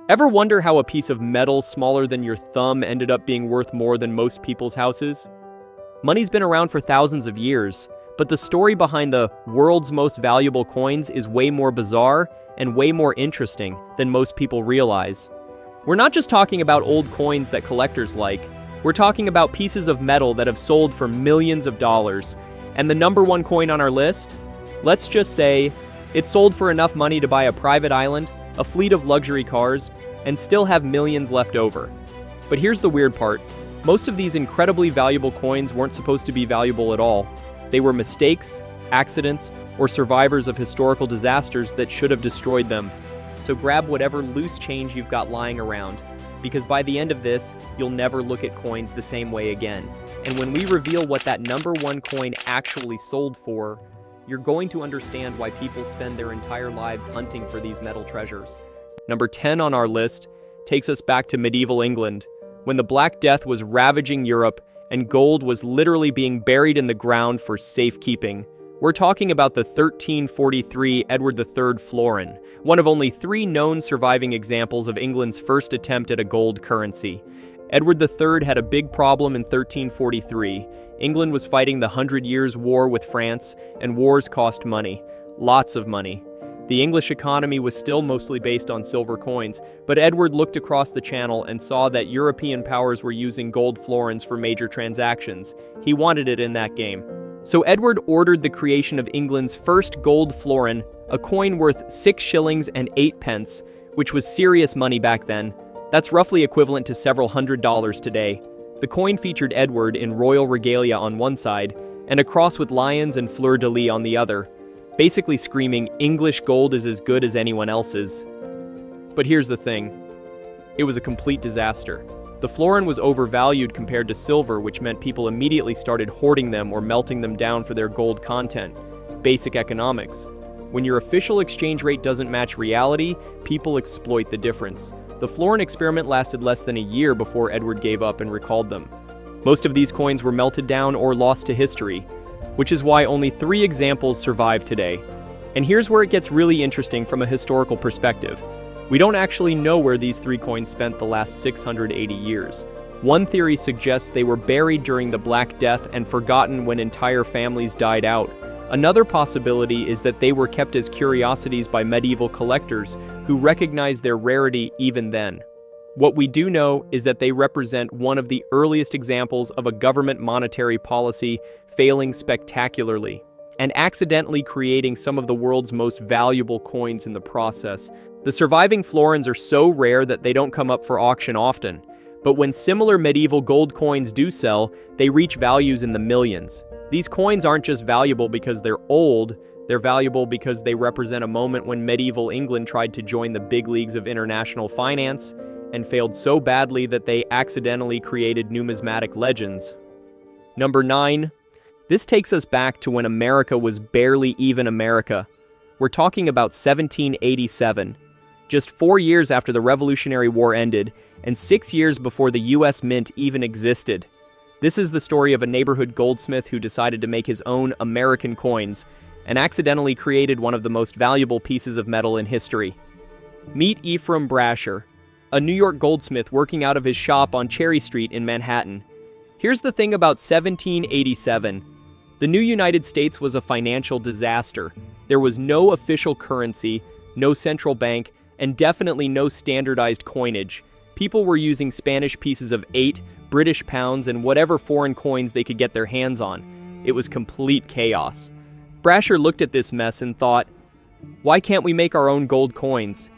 Ever wonder how a piece of metal smaller than your thumb ended up being worth more than most people's houses? Money's been around for thousands of years, but the story behind the world's most valuable coins is way more bizarre and way more interesting than most people realize. We're not just talking about old coins that collectors like, we're talking about pieces of metal that have sold for millions of dollars. And the number one coin on our list? Let's just say, it sold for enough money to buy a private island, a fleet of luxury cars, and still have millions left over. But here's the weird part. Most of these incredibly valuable coins weren't supposed to be valuable at all. They were mistakes, accidents, or survivors of historical disasters that should have destroyed them. So grab whatever loose change you've got lying around, because by the end of this, you'll never look at coins the same way again. And when we reveal what that number one coin actually sold for, you're going to understand why people spend their entire lives hunting for these metal treasures. Number 10 on our list takes us back to medieval England, when the Black Death was ravaging Europe and gold was literally being buried in the ground for safekeeping. We're talking about the 1343 Edward III Florin, one of only 3 known surviving examples of England's first attempt at a gold currency. Edward III had a big problem in 1343. England was fighting the 100 Years' War with France, and wars cost money. Lots of money. The English economy was still mostly based on silver coins, but Edward looked across the channel and saw that European powers were using gold florins for major transactions. He wanted it in that game. So Edward ordered the creation of England's first gold florin, a coin worth 6 shillings and 8 pence, which was serious money back then. That's roughly equivalent to several $100s today. The coin featured Edward in royal regalia on one side, and a cross with lions and fleur-de-lis on the other, basically screaming, English gold is as good as anyone else's. But here's the thing. It was a complete disaster. The florin was overvalued compared to silver, which meant people immediately started hoarding them or melting them down for their gold content. Basic economics. When your official exchange rate doesn't match reality, people exploit the difference. The florin experiment lasted less than a year before Edward gave up and recalled them. Most of these coins were melted down or lost to history, which is why only 3 examples survive today. And here's where it gets really interesting from a historical perspective. We don't actually know where these 3 coins spent the last 680 years. One theory suggests they were buried during the Black Death and forgotten when entire families died out. Another possibility is that they were kept as curiosities by medieval collectors who recognized their rarity even then. What we do know is that they represent one of the earliest examples of a government monetary policy failing spectacularly and accidentally creating some of the world's most valuable coins in the process. The surviving florins are so rare that they don't come up for auction often, but when similar medieval gold coins do sell, they reach values in the millions. These coins aren't just valuable because they're old, they're valuable because they represent a moment when medieval England tried to join the big leagues of international finance and failed so badly that they accidentally created numismatic legends. Number 9. This takes us back to when America was barely even America. We're talking about 1787, just 4 years after the Revolutionary War ended, and 6 years before the US Mint even existed. This is the story of a neighborhood goldsmith who decided to make his own American coins and accidentally created one of the most valuable pieces of metal in history. Meet Ephraim Brasher, a New York goldsmith working out of his shop on Cherry Street in Manhattan. Here's the thing about 1787. The new United States was a financial disaster. There was no official currency, no central bank, and definitely no standardized coinage. People were using Spanish pieces of 8, British pounds, and whatever foreign coins they could get their hands on. It was complete chaos. Brasher looked at this mess and thought, why can't we make our own gold coins?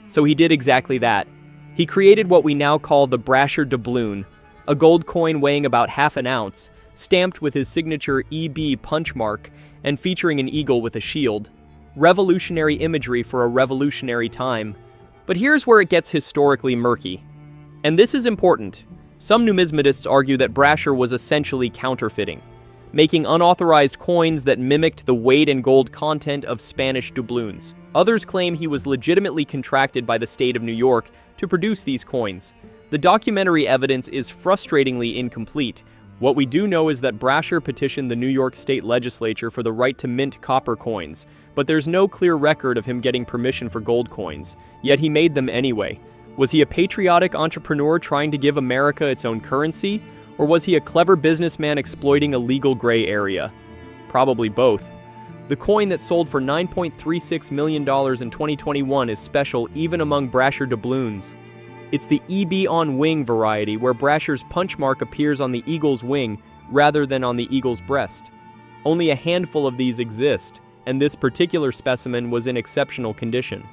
So he did exactly that. He created what we now call the Brasher Doubloon, a gold coin weighing about half an ounce, stamped with his signature EB punch mark and featuring an eagle with a shield. Revolutionary imagery for a revolutionary time. But here's where it gets historically murky. And this is important. Some numismatists argue that Brasher was essentially counterfeiting, making unauthorized coins that mimicked the weight and gold content of Spanish doubloons. Others claim he was legitimately contracted by the state of New York to produce these coins. The documentary evidence is frustratingly incomplete. What we do know is that Brasher petitioned the New York State Legislature for the right to mint copper coins, but there's no clear record of him getting permission for gold coins, yet he made them anyway. Was he a patriotic entrepreneur trying to give America its own currency? Or was he a clever businessman exploiting a legal gray area? Probably both. The coin that sold for $9.36 million in 2021 is special even among Brasher Doubloons. It's the EB on wing variety, where Brasher's punch mark appears on the eagle's wing rather than on the eagle's breast. Only a handful of these exist, and this particular specimen was in exceptional condition.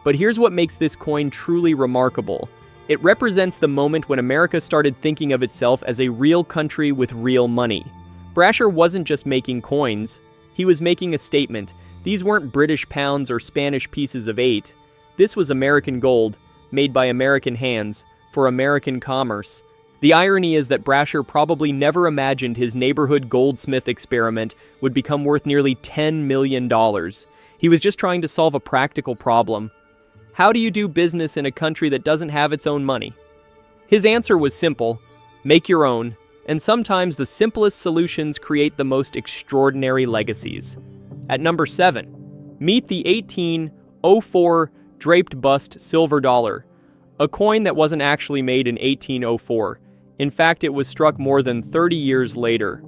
But here's what makes this coin truly remarkable. It represents the moment when America started thinking of itself as a real country with real money. Brasher wasn't just making coins, he was making a statement. These weren't British pounds or Spanish pieces of 8. This was American gold, made by American hands, for American commerce. The irony is that Brasher probably never imagined his neighborhood goldsmith experiment would become worth nearly $10 million. He was just trying to solve a practical problem. How do you do business in a country that doesn't have its own money? His answer was simple: make your own, and sometimes the simplest solutions create the most extraordinary legacies. At number 7, meet the 1804 draped bust silver dollar, a coin that wasn't actually made in 1804. In fact, it was struck more than 30 years later,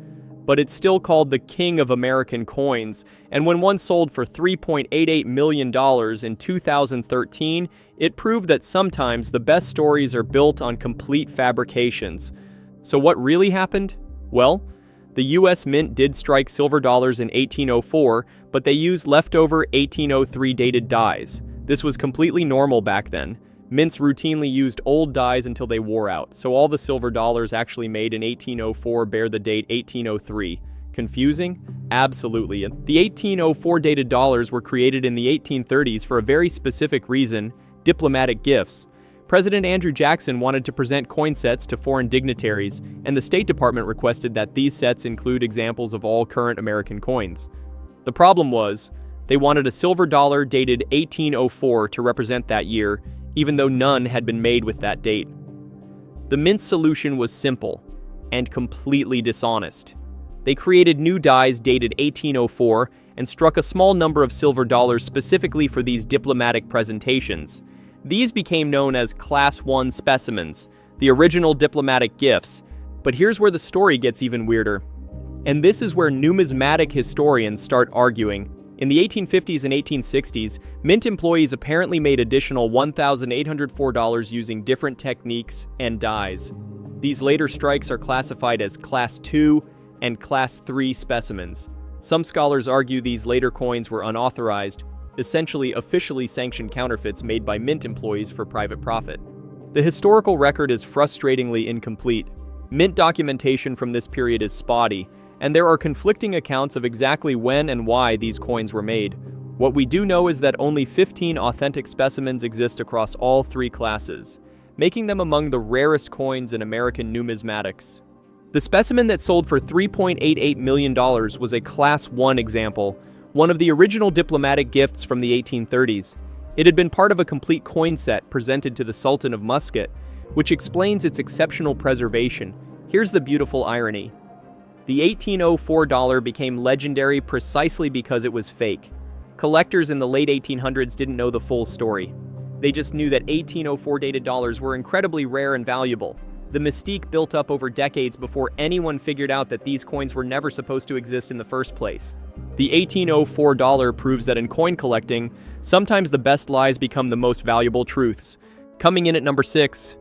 but it's still called the king of American coins, and when one sold for $3.88 million in 2013, it proved that sometimes the best stories are built on complete fabrications. So what really happened? Well, the US Mint did strike silver dollars in 1804, but they used leftover 1803 dated dies. This was completely normal back then. Mints routinely used old dies until they wore out, so all the silver dollars actually made in 1804 bear the date 1803. Confusing? Absolutely. The 1804 dated dollars were created in the 1830s for a very specific reason: diplomatic gifts. President Andrew Jackson wanted to present coin sets to foreign dignitaries, and the State Department requested that these sets include examples of all current American coins. The problem was, they wanted a silver dollar dated 1804 to represent that year, even though none had been made with that date. The Mint's solution was simple and completely dishonest. They created new dies dated 1804 and struck a small number of silver dollars specifically for these diplomatic presentations. These became known as Class 1 specimens, the original diplomatic gifts. But here's where the story gets even weirder. And this is where numismatic historians start arguing. In the 1850s and 1860s, Mint employees apparently made additional $1,804 using different techniques and dies. These later strikes are classified as Class 2 and Class 3 specimens. Some scholars argue these later coins were unauthorized, essentially officially sanctioned counterfeits made by Mint employees for private profit. The historical record is frustratingly incomplete. Mint documentation from this period is spotty, and there are conflicting accounts of exactly when and why these coins were made. What we do know is that only 15 authentic specimens exist across all 3 classes, making them among the rarest coins in American numismatics. The specimen that sold for $3.88 million was a Class 1 example, one of the original diplomatic gifts from the 1830s. It had been part of a complete coin set presented to the Sultan of Muscat, which explains its exceptional preservation. Here's the beautiful irony. The 1804 dollar became legendary precisely because it was fake. Collectors in the late 1800s didn't know the full story. They just knew that 1804 dated dollars were incredibly rare and valuable. The mystique built up over decades before anyone figured out that these coins were never supposed to exist in the first place. The 1804 dollar proves that in coin collecting, sometimes the best lies become the most valuable truths. Coming in at number 6,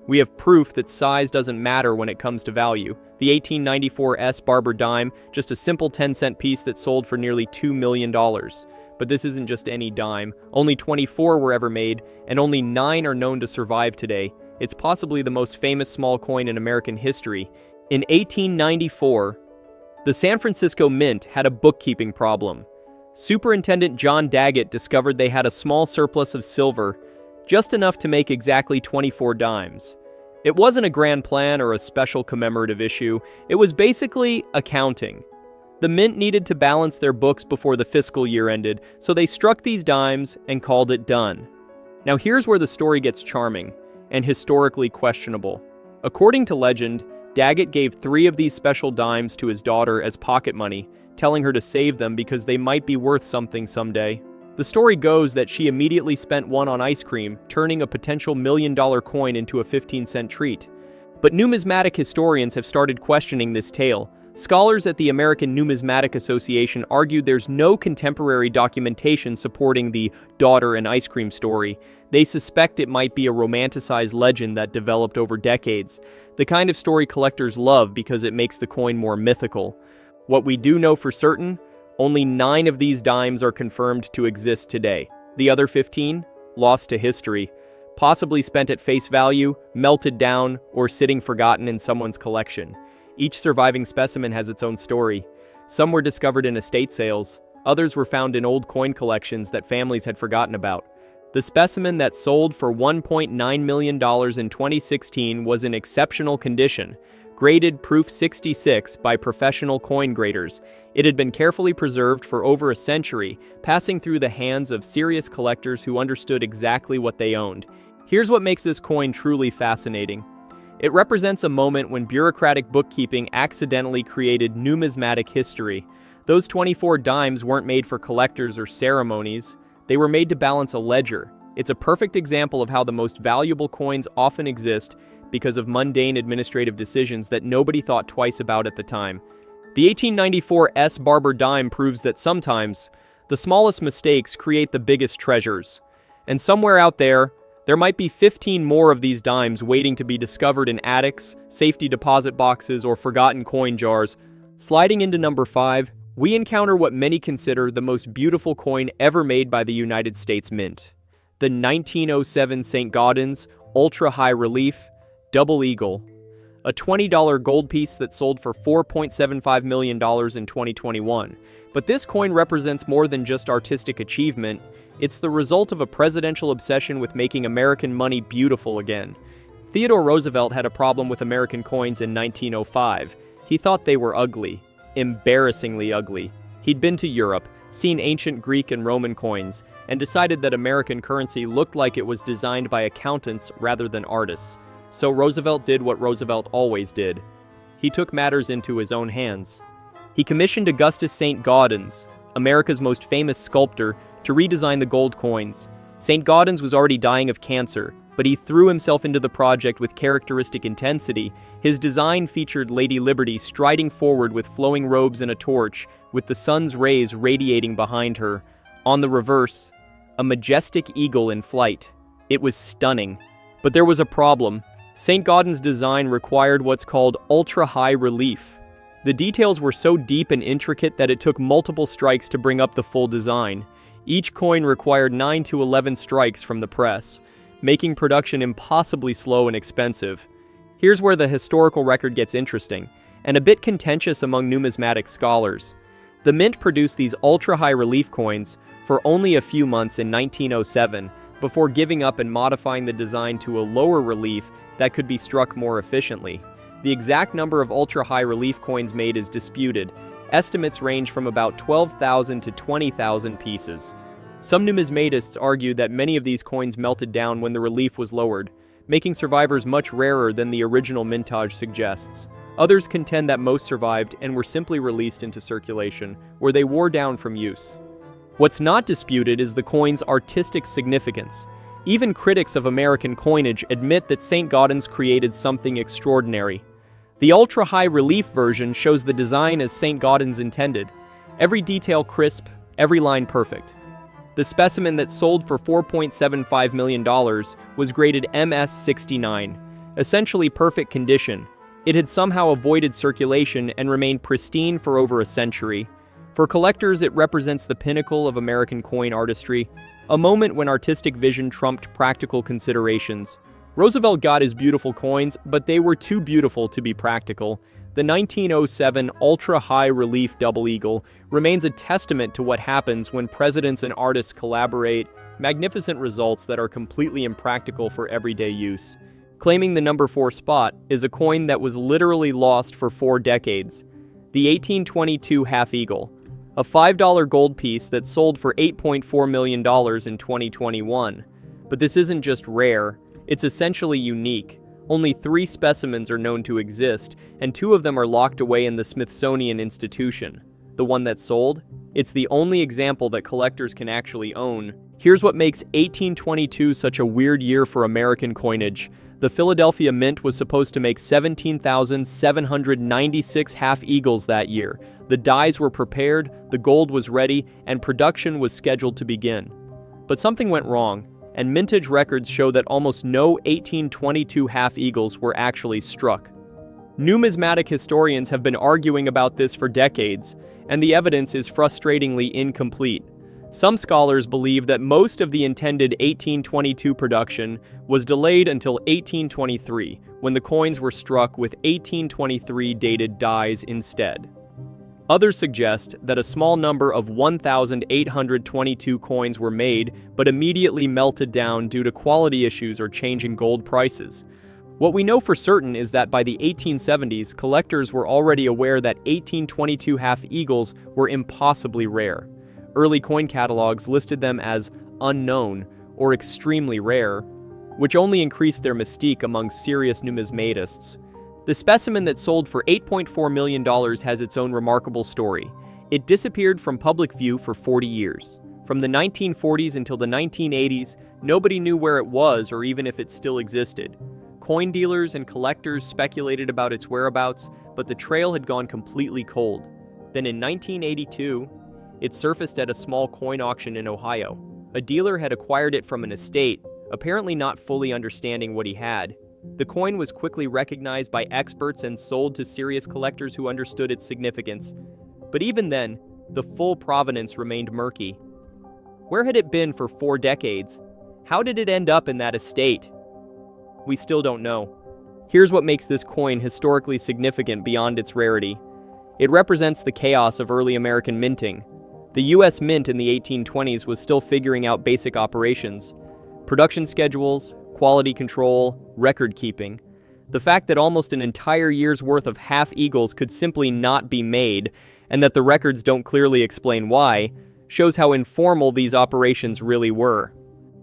we have proof that size doesn't matter when it comes to value. The 1894 S Barber dime, just a simple 10-cent piece that sold for nearly $2 million. But this isn't just any dime. Only 24 were ever made, and only 9 are known to survive today. It's possibly the most famous small coin in American history. In 1894, the San Francisco Mint had a bookkeeping problem. Superintendent John Daggett discovered they had a small surplus of silver, just enough to make exactly 24 dimes. It wasn't a grand plan or a special commemorative issue. It was basically accounting. The Mint needed to balance their books before the fiscal year ended, so they struck these dimes and called it done. Now here's where the story gets charming and historically questionable. According to legend, Daggett gave 3 of these special dimes to his daughter as pocket money, telling her to save them because they might be worth something someday. The story goes that she immediately spent one on ice cream, turning a potential $1 million coin into a 15-cent treat. But numismatic historians have started questioning this tale. Scholars at the American Numismatic Association argued there's no contemporary documentation supporting the daughter and ice cream story. They suspect it might be a romanticized legend that developed over decades, the kind of story collectors love because it makes the coin more mythical. What we do know for certain, only 9 of these dimes are confirmed to exist today. The other 15, lost to history, possibly spent at face value, melted down, or sitting forgotten in someone's collection. Each surviving specimen has its own story. Some were discovered in estate sales, others were found in old coin collections that families had forgotten about. The specimen that sold for $1.9 million in 2016 was in exceptional condition, graded proof 66 by professional coin graders. It had been carefully preserved for over a century, passing through the hands of serious collectors who understood exactly what they owned. Here's what makes this coin truly fascinating. It represents a moment when bureaucratic bookkeeping accidentally created numismatic history. Those 24 dimes weren't made for collectors or ceremonies. They were made to balance a ledger. It's a perfect example of how the most valuable coins often exist because of mundane administrative decisions that nobody thought twice about at the time. The 1894 S. Barber dime proves that sometimes the smallest mistakes create the biggest treasures. And somewhere out there might be 15 more of these dimes waiting to be discovered in attics, safety deposit boxes, or forgotten coin jars. Sliding into number 5, we encounter what many consider the most beautiful coin ever made by the United States Mint. The 1907 St. Gaudens Ultra High Relief Double Eagle. A $20 gold piece that sold for $4.75 million in 2021. But this coin represents more than just artistic achievement. It's the result of a presidential obsession with making American money beautiful again. Theodore Roosevelt had a problem with American coins in 1905. He thought they were ugly. Embarrassingly ugly. He'd been to Europe, seen ancient Greek and Roman coins, and decided that American currency looked like it was designed by accountants rather than artists. So Roosevelt did what Roosevelt always did. He took matters into his own hands. He commissioned Augustus St. Gaudens, America's most famous sculptor, to redesign the gold coins. St. Gaudens was already dying of cancer, but he threw himself into the project with characteristic intensity. His design featured Lady Liberty striding forward with flowing robes and a torch, with the sun's rays radiating behind her. On the reverse, a majestic eagle in flight. It was stunning. But there was a problem. St. Gaudens' design required what's called ultra-high relief. The details were so deep and intricate that it took multiple strikes to bring up the full design. Each coin required 9 to 11 strikes from the press, making production impossibly slow and expensive. Here's where the historical record gets interesting, and a bit contentious among numismatic scholars. The Mint produced these ultra-high relief coins for only a few months in 1907, before giving up and modifying the design to a lower relief that could be struck more efficiently. The exact number of ultra-high relief coins made is disputed. Estimates range from about 12,000 to 20,000 pieces. Some numismatists argue that many of these coins melted down when the relief was lowered, making survivors much rarer than the original mintage suggests. Others contend that most survived and were simply released into circulation, where they wore down from use. What's not disputed is the coin's artistic significance. Even critics of American coinage admit that St. Gaudens created something extraordinary. The ultra-high relief version shows the design as St. Gaudens intended. Every detail crisp, every line perfect. The specimen that sold for $4.75 million was graded MS-69, essentially perfect condition. It had somehow avoided circulation and remained pristine for over a century. For collectors, it represents the pinnacle of American coin artistry, a moment when artistic vision trumped practical considerations. Roosevelt got his beautiful coins, but they were too beautiful to be practical. The 1907 ultra-high relief double eagle remains a testament to what happens when presidents and artists collaborate, magnificent results that are completely impractical for everyday use. Claiming the number 4 spot is a coin that was literally lost for 4 decades. The 1822 half eagle, a $5 gold piece that sold for $8.4 million in 2021. But this isn't just rare, it's essentially unique. Only 3 specimens are known to exist, and 2 of them are locked away in the Smithsonian Institution. the one that sold. It's the only example that collectors can actually own. Here's what makes 1822 such a weird year for American coinage. The Philadelphia Mint was supposed to make 17,796 half-eagles that year. The dies were prepared, the gold was ready, and production was scheduled to begin. But something went wrong, and mintage records show that almost no 1822 half-eagles were actually struck. Numismatic historians have been arguing about this for decades, and the evidence is frustratingly incomplete. Some scholars believe that most of the intended 1822 production was delayed until 1823, when the coins were struck with 1823 dated dies instead. Others suggest that a small number of 1,822 coins were made but immediately melted down due to quality issues or changing gold prices. What we know for certain is that by the 1870s, collectors were already aware that 1822 half-eagles were impossibly rare. Early coin catalogs listed them as unknown or extremely rare, which only increased their mystique among serious numismatists. The specimen that sold for $8.4 million has its own remarkable story. It disappeared from public view for 40 years. From the 1940s until the 1980s, nobody knew where it was or even if it still existed. Coin dealers and collectors speculated about its whereabouts, but the trail had gone completely cold. Then in 1982, it surfaced at a small coin auction in Ohio. A dealer had acquired it from an estate, apparently not fully understanding what he had. The coin was quickly recognized by experts and sold to serious collectors who understood its significance. But even then, the full provenance remained murky. Where had it been for 4 decades? How did it end up in that estate? We still don't know. Here's what makes this coin historically significant beyond its rarity. It represents the chaos of early American minting. The U.S. Mint in the 1820s was still figuring out basic operations: production schedules, quality control, record keeping. The fact that almost an entire year's worth of half-eagles could simply not be made, and that the records don't clearly explain why, shows how informal these operations really were.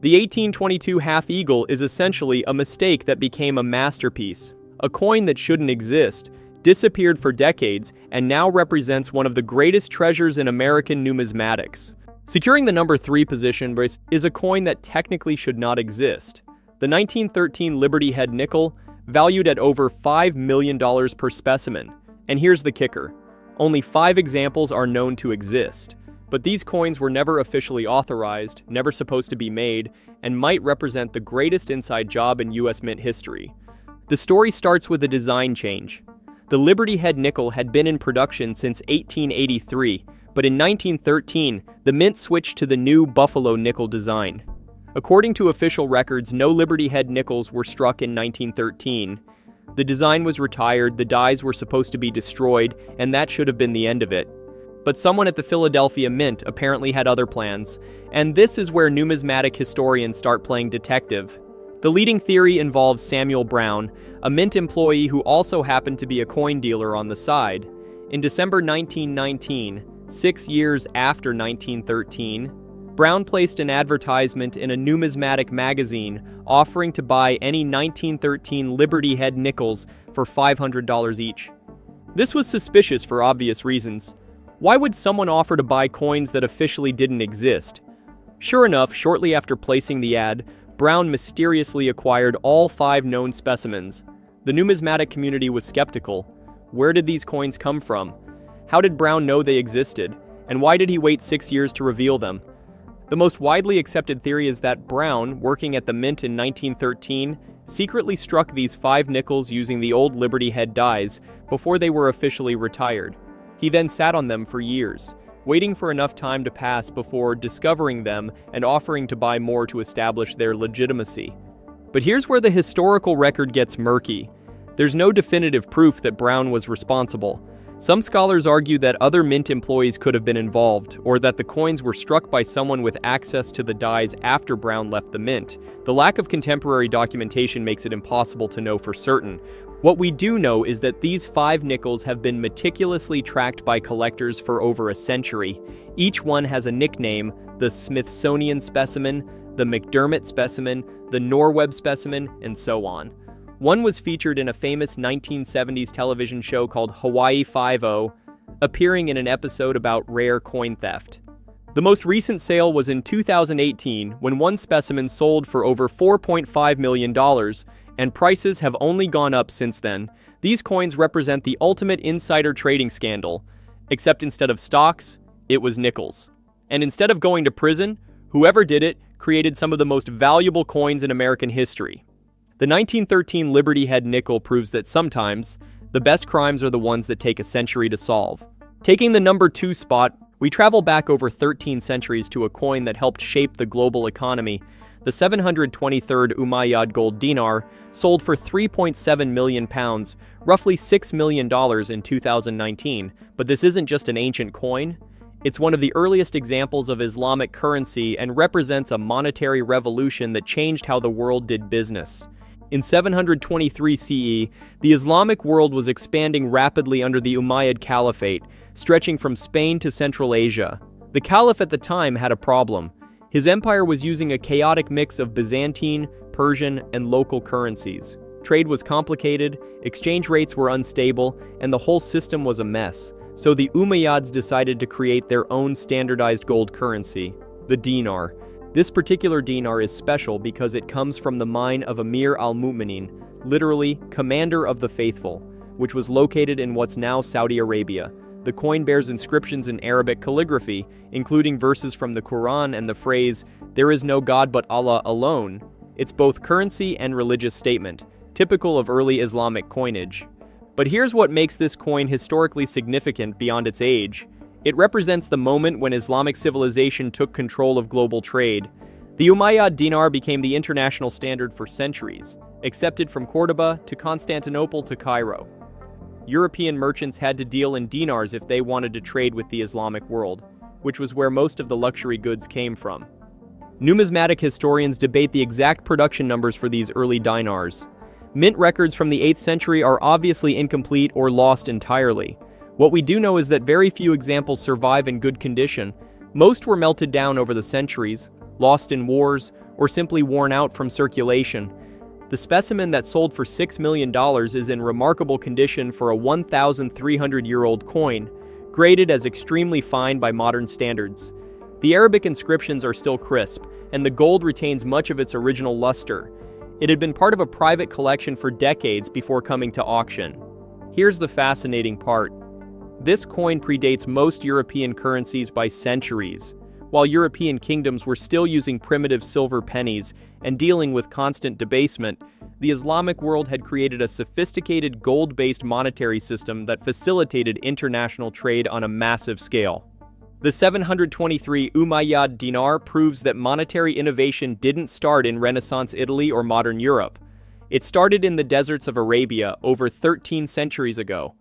The 1822 half-eagle is essentially a mistake that became a masterpiece. A coin that shouldn't exist, disappeared for decades, and now represents one of the greatest treasures in American numismatics. Securing the number 3 position is a coin that technically should not exist. The 1913 Liberty Head nickel, valued at over $5 million per specimen. And here's the kicker: only 5 examples are known to exist. But these coins were never officially authorized, never supposed to be made, and might represent the greatest inside job in U.S. Mint history. The story starts with a design change. The Liberty Head nickel had been in production since 1883, but in 1913, the Mint switched to the new Buffalo nickel design. According to official records, no Liberty Head nickels were struck in 1913. The design was retired, the dies were supposed to be destroyed, and that should have been the end of it. But someone at the Philadelphia Mint apparently had other plans, and this is where numismatic historians start playing detective. The leading theory involves Samuel Brown, a Mint employee who also happened to be a coin dealer on the side. In December 1919, 6 years after 1913, Brown placed an advertisement in a numismatic magazine offering to buy any 1913 Liberty Head nickels for $500 each. This was suspicious for obvious reasons. Why would someone offer to buy coins that officially didn't exist? Sure enough, shortly after placing the ad, Brown mysteriously acquired all 5 known specimens. The numismatic community was skeptical. Where did these coins come from? How did Brown know they existed? And why did he wait 6 years to reveal them? The most widely accepted theory is that Brown, working at the Mint in 1913, secretly struck these 5 nickels using the old Liberty Head dies before they were officially retired. He then sat on them for years, waiting for enough time to pass before discovering them and offering to buy more to establish their legitimacy. But here's where the historical record gets murky. There's no definitive proof that Brown was responsible. Some scholars argue that other Mint employees could have been involved, or that the coins were struck by someone with access to the dies after Brown left the Mint. The lack of contemporary documentation makes it impossible to know for certain. What we do know is that these 5 nickels have been meticulously tracked by collectors for over a century. Each one has a nickname: the Smithsonian specimen, the McDermott specimen, the Norweb specimen, and so on. One was featured in a famous 1970s television show called Hawaii Five-0. appearing in an episode about rare coin theft. The most recent sale was in 2018 when one specimen sold for over $4.5 million, and prices have only gone up since then. These coins represent the ultimate insider trading scandal, except instead of stocks, it was nickels. And instead of going to prison, whoever did it created some of the most valuable coins in American history. The 1913 Liberty Head nickel proves that sometimes, the best crimes are the ones that take a century to solve. Taking the number 2 spot, we travel back over 13 centuries to a coin that helped shape the global economy. The 723rd Umayyad gold dinar sold for £3.7 million, roughly $6 million in 2019. But this isn't just an ancient coin. It's one of the earliest examples of Islamic currency and represents a monetary revolution that changed how the world did business. In 723 CE, the Islamic world was expanding rapidly under the Umayyad Caliphate, stretching from Spain to Central Asia. The Caliph at the time had a problem. His empire was using a chaotic mix of Byzantine, Persian, and local currencies. Trade was complicated, exchange rates were unstable, and the whole system was a mess. So the Umayyads decided to create their own standardized gold currency, the dinar. This particular dinar is special because it comes from the mine of Amir al-Mu'minin, literally, commander of the faithful, which was located in what's now Saudi Arabia. The coin bears inscriptions in Arabic calligraphy, including verses from the Quran and the phrase, "There is no God but Allah alone." It's both currency and religious statement, typical of early Islamic coinage. But here's what makes this coin historically significant beyond its age. It represents the moment when Islamic civilization took control of global trade. The Umayyad dinar became the international standard for centuries, accepted from Cordoba to Constantinople to Cairo. European merchants had to deal in dinars if they wanted to trade with the Islamic world, which was where most of the luxury goods came from. Numismatic historians debate the exact production numbers for these early dinars. Mint records from the 8th century are obviously incomplete or lost entirely. What we do know is that very few examples survive in good condition. Most were melted down over the centuries, lost in wars, or simply worn out from circulation. The specimen that sold for $6 million is in remarkable condition for a 1,300-year-old coin, graded as extremely fine by modern standards. The Arabic inscriptions are still crisp, and the gold retains much of its original luster. It had been part of a private collection for decades before coming to auction. Here's the fascinating part. This coin predates most European currencies by centuries. While European kingdoms were still using primitive silver pennies and dealing with constant debasement, the Islamic world had created a sophisticated gold-based monetary system that facilitated international trade on a massive scale. The 723 Umayyad dinar proves that monetary innovation didn't start in Renaissance Italy or modern Europe. It started in the deserts of Arabia over 13 centuries ago.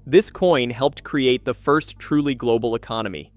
This coin helped create the first truly global economy.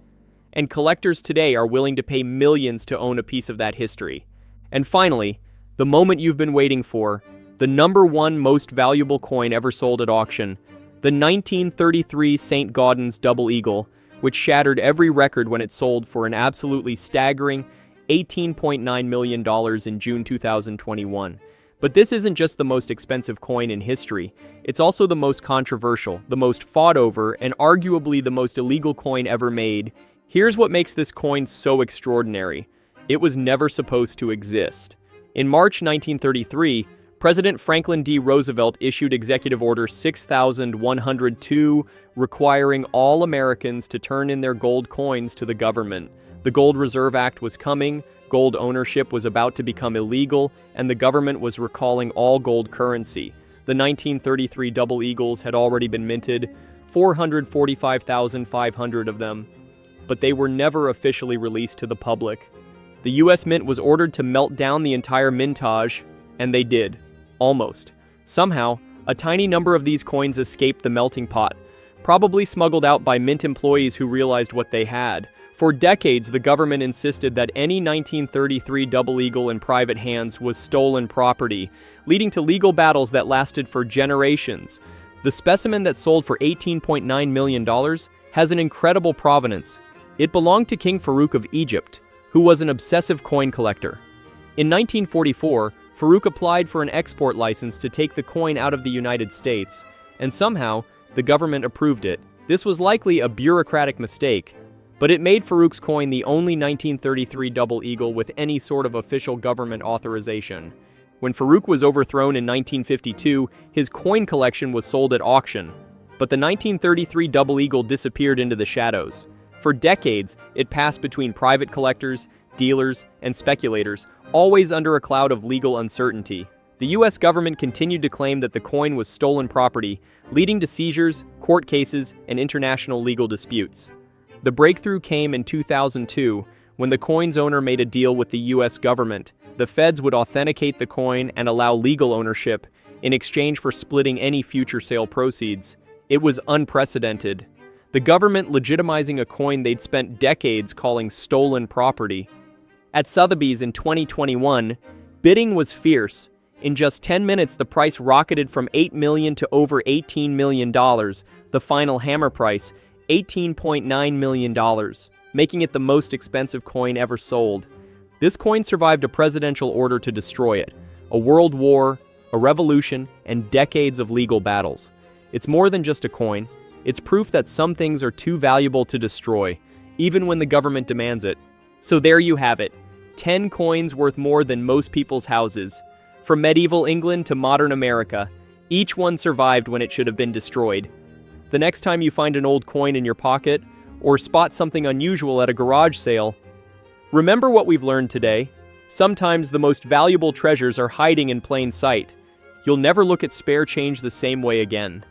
And collectors today are willing to pay millions to own a piece of that history. And finally, the moment you've been waiting for, the number 1 most valuable coin ever sold at auction, the 1933 St. Gaudens Double Eagle, which shattered every record when it sold for an absolutely staggering $18.9 million in June 2021. But this isn't just the most expensive coin in history. It's also the most controversial, the most fought over, and arguably the most illegal coin ever made. Here's what makes this coin so extraordinary. It was never supposed to exist. In March 1933, President Franklin D. Roosevelt issued Executive Order 6102, requiring all Americans to turn in their gold coins to the government. The Gold Reserve Act was coming, gold ownership was about to become illegal, and the government was recalling all gold currency. The 1933 Double Eagles had already been minted, 445,500 of them, but they were never officially released to the public. The U.S. Mint was ordered to melt down the entire mintage, and they did. Almost. Somehow, a tiny number of these coins escaped the melting pot, probably smuggled out by Mint employees who realized what they had. For decades, the government insisted that any 1933 Double Eagle in private hands was stolen property, leading to legal battles that lasted for generations. The specimen that sold for $18.9 million has an incredible provenance. It belonged to King Farouk of Egypt, who was an obsessive coin collector. In 1944, Farouk applied for an export license to take the coin out of the United States, and somehow, the government approved it. This was likely a bureaucratic mistake, but it made Farouk's coin the only 1933 double eagle with any sort of official government authorization. When Farouk was overthrown in 1952, his coin collection was sold at auction, but the 1933 double eagle disappeared into the shadows. For decades, it passed between private collectors, dealers, and speculators, always under a cloud of legal uncertainty. The US government continued to claim that the coin was stolen property, leading to seizures, court cases, and international legal disputes. The breakthrough came in 2002, when the coin's owner made a deal with the US government. The feds would authenticate the coin and allow legal ownership in exchange for splitting any future sale proceeds. It was unprecedented. The government legitimizing a coin they'd spent decades calling stolen property. At Sotheby's in 2021, bidding was fierce. In just 10 minutes, the price rocketed from $8 million to over $18 million, the final hammer price, $18.9 million, making it the most expensive coin ever sold. This coin survived a presidential order to destroy it, a world war, a revolution, and decades of legal battles. It's more than just a coin. It's proof that some things are too valuable to destroy, even when the government demands it. So there you have it, 10 coins worth more than most people's houses. From medieval England to modern America, each one survived when it should have been destroyed. The next time you find an old coin in your pocket, or spot something unusual at a garage sale, remember what we've learned today. Sometimes the most valuable treasures are hiding in plain sight. You'll never look at spare change the same way again.